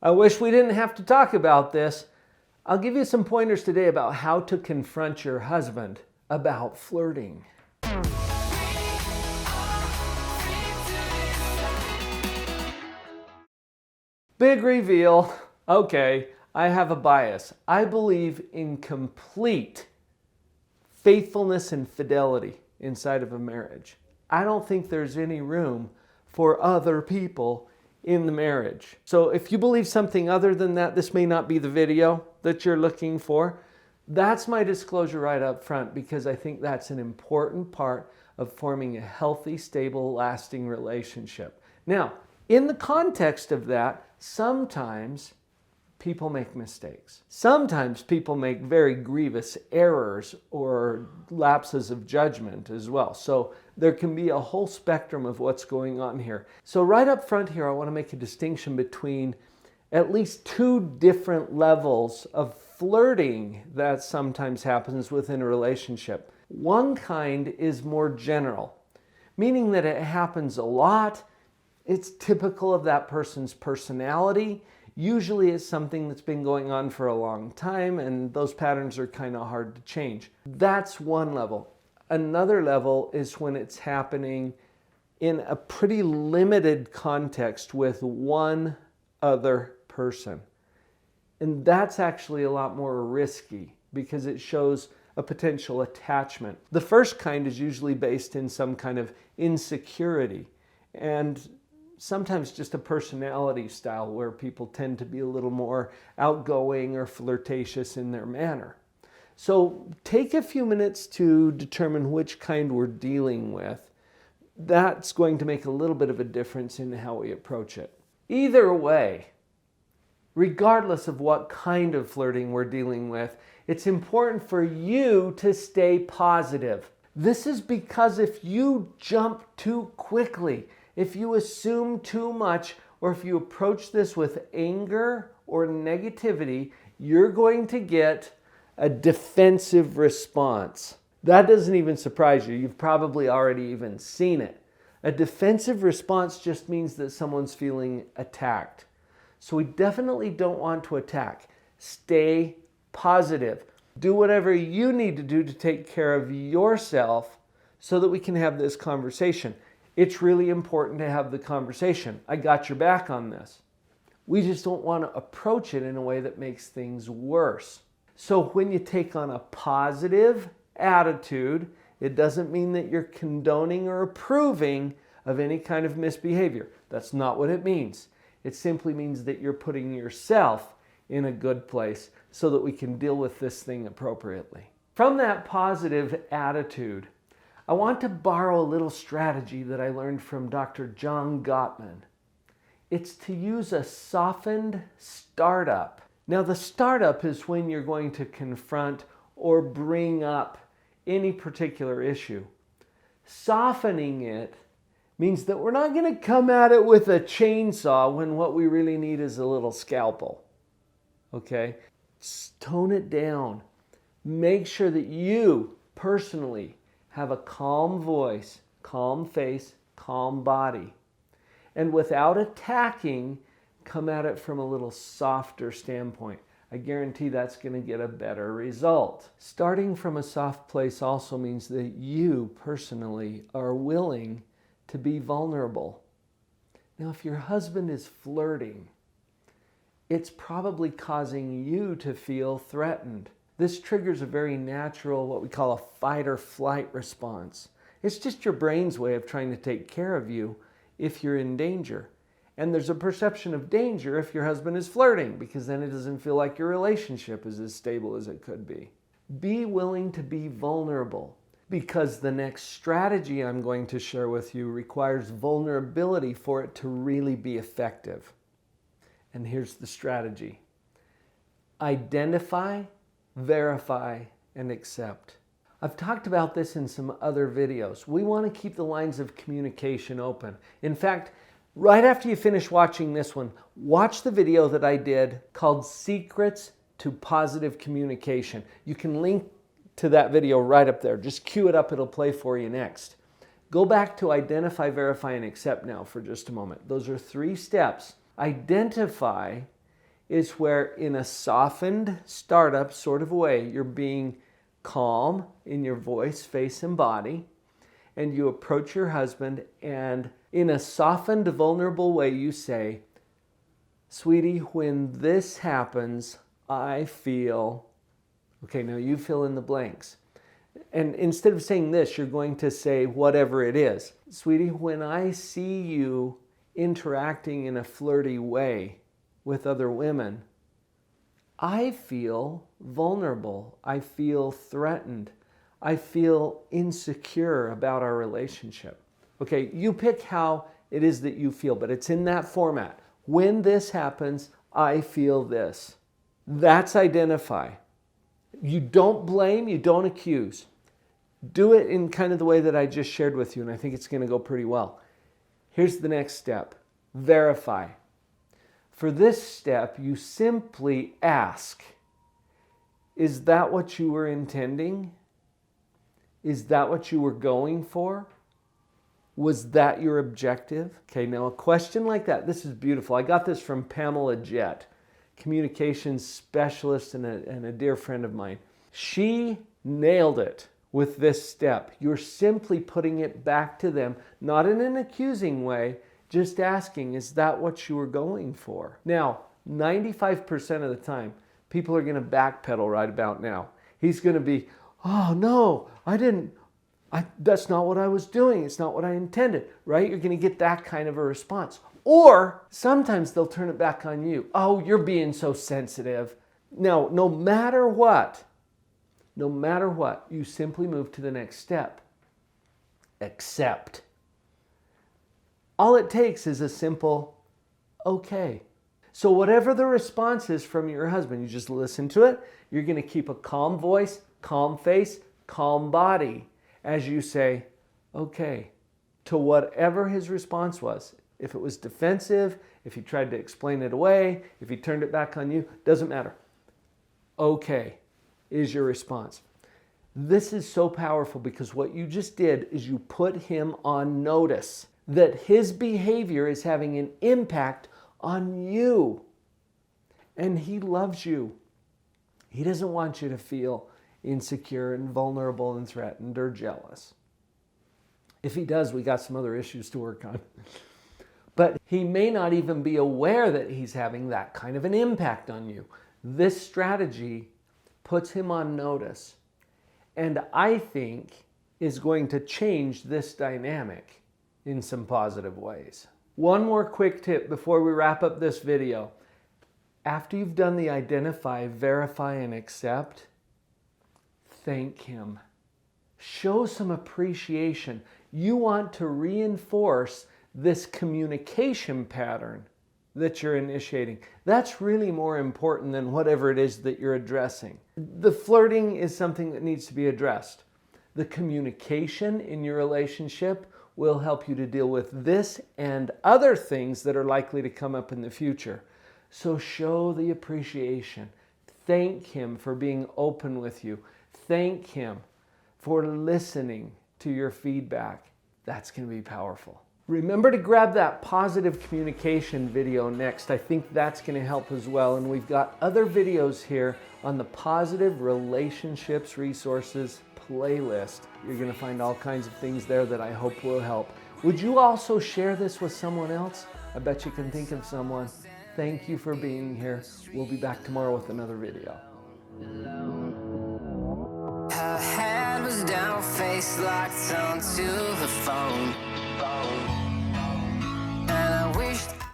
I wish we didn't have to talk about this. I'll give you some pointers today about how to confront your husband about flirting. Big reveal. Okay, I have a bias. I believe in complete faithfulness and fidelity inside of a marriage. I don't think there's any room for other people in the marriage. So if you believe something other than that, this may not be the video that you're looking for. That's my disclosure right up front, because I think that's an important part of forming a healthy, stable, lasting relationship. Now, in the context of that, sometimes people make mistakes. Sometimes people make very grievous errors or lapses of judgment as well. So there can be a whole spectrum of what's going on here. So right up front here, I want to make a distinction between at least two different levels of flirting that sometimes happens within a relationship. One kind is more general, meaning that it happens a lot. It's typical of that person's personality. Usually it's something that's been going on for a long time, and those patterns are kind of hard to change. That's one level. Another level is when it's happening in a pretty limited context with one other person. And that's actually a lot more risky because it shows a potential attachment. The first kind is usually based in some kind of insecurity and sometimes just a personality style where people tend to be a little more outgoing or flirtatious in their manner. So take a few minutes to determine which kind we're dealing with. That's going to make a little bit of a difference in how we approach it. Either way, regardless of what kind of flirting we're dealing with, it's important for you to stay positive. This is because if you jump too quickly, if you assume too much, or if you approach this with anger or negativity, you're going to get a defensive response. That doesn't even surprise you. You've probably already even seen it. A defensive response just means that someone's feeling attacked. So we definitely don't want to attack. Stay positive. Do whatever you need to do to take care of yourself so that we can have this conversation. It's really important to have the conversation. I got your back on this. We just don't want to approach it in a way that makes things worse. So when you take on a positive attitude, it doesn't mean that you're condoning or approving of any kind of misbehavior. That's not what it means. It simply means that you're putting yourself in a good place so that we can deal with this thing appropriately. From that positive attitude, I want to borrow a little strategy that I learned from Dr. John Gottman. It's to use a softened startup. Now, the startup is when you're going to confront or bring up any particular issue. Softening it means that we're not going to come at it with a chainsaw when what we really need is a little scalpel. Okay? Tone it down. Make sure that you personally have a calm voice, calm face, calm body. And without attacking, come at it from a little softer standpoint. I guarantee that's going to get a better result. Starting from a soft place also means that you personally are willing to be vulnerable. Now, if your husband is flirting, it's probably causing you to feel threatened. This triggers a very natural, what we call a fight or flight response. It's just your brain's way of trying to take care of you if you're in danger. And there's a perception of danger if your husband is flirting, because then it doesn't feel like your relationship is as stable as it could be. Be willing to be vulnerable, because the next strategy I'm going to share with you requires vulnerability for it to really be effective. And here's the strategy. Identify, verify, and accept. I've talked about this in some other videos. We want to keep the lines of communication open. In fact, right after you finish watching this one, watch the video that I did called Secrets to Positive Communication. You can link to that video right up there. Just cue it up, it'll play for you next. Go back to identify, verify, and accept now for just a moment. Those are 3 steps. Identify is where in a softened startup sort of way, you're being calm in your voice, face, and body, and you approach your husband and in a softened, vulnerable way, you say, sweetie, when this happens, I feel, okay, now you fill in the blanks. And instead of saying this, you're going to say whatever it is. Sweetie, when I see you interacting in a flirty way with other women, I feel vulnerable. I feel threatened. I feel insecure about our relationship. Okay, you pick how it is that you feel, but it's in that format. When this happens, I feel this. That's identify. You don't blame, you don't accuse. Do it in kind of the way that I just shared with you, and I think it's going to go pretty well. Here's the next step. Verify. For this step, you simply ask, is that what you were intending? Is that what you were going for? Was that your objective? Okay, now a question like that, this is beautiful. I got this from Pamela Jett, communications specialist and a dear friend of mine. She nailed it with this step. You're simply putting it back to them, not in an accusing way, just asking, is that what you were going for? Now, 95% of the time, people are going to backpedal right about now. He's going to be, oh no, that's not what I was doing. It's not what I intended, right? You're going to get that kind of a response. Or sometimes they'll turn it back on you. Oh, you're being so sensitive. Now, no matter what, you simply move to the next step. Accept. All it takes is a simple, okay. So whatever the response is from your husband, you just listen to it. You're going to keep a calm voice, calm face, calm body as you say, okay, to whatever his response was. If it was defensive, if he tried to explain it away, if he turned it back on you, doesn't matter. Okay is your response. This is so powerful because what you just did is you put him on notice that his behavior is having an impact on you. And he loves you. He doesn't want you to feel insecure and vulnerable and threatened or jealous. If he does, we got some other issues to work on. But he may not even be aware that he's having that kind of an impact on you. This strategy puts him on notice, and I think is going to change this dynamic in some positive ways. One more quick tip before we wrap up this video. After you've done the identify, verify, and accept, thank him. Show some appreciation. You want to reinforce this communication pattern that you're initiating. That's really more important than whatever it is that you're addressing. The flirting is something that needs to be addressed. The communication in your relationship will help you to deal with this and other things that are likely to come up in the future. So show the appreciation. Thank him for being open with you. Thank him for listening to your feedback. That's going to be powerful. Remember to grab that positive communication video next. I think that's going to help as well. And we've got other videos here on the Positive Relationships Resources playlist. You're going to find all kinds of things there that I hope will help. Would you also share this with someone else? I bet you can think of someone. Thank you for being here. We'll be back tomorrow with another video. Her head was down, face locked onto her phone.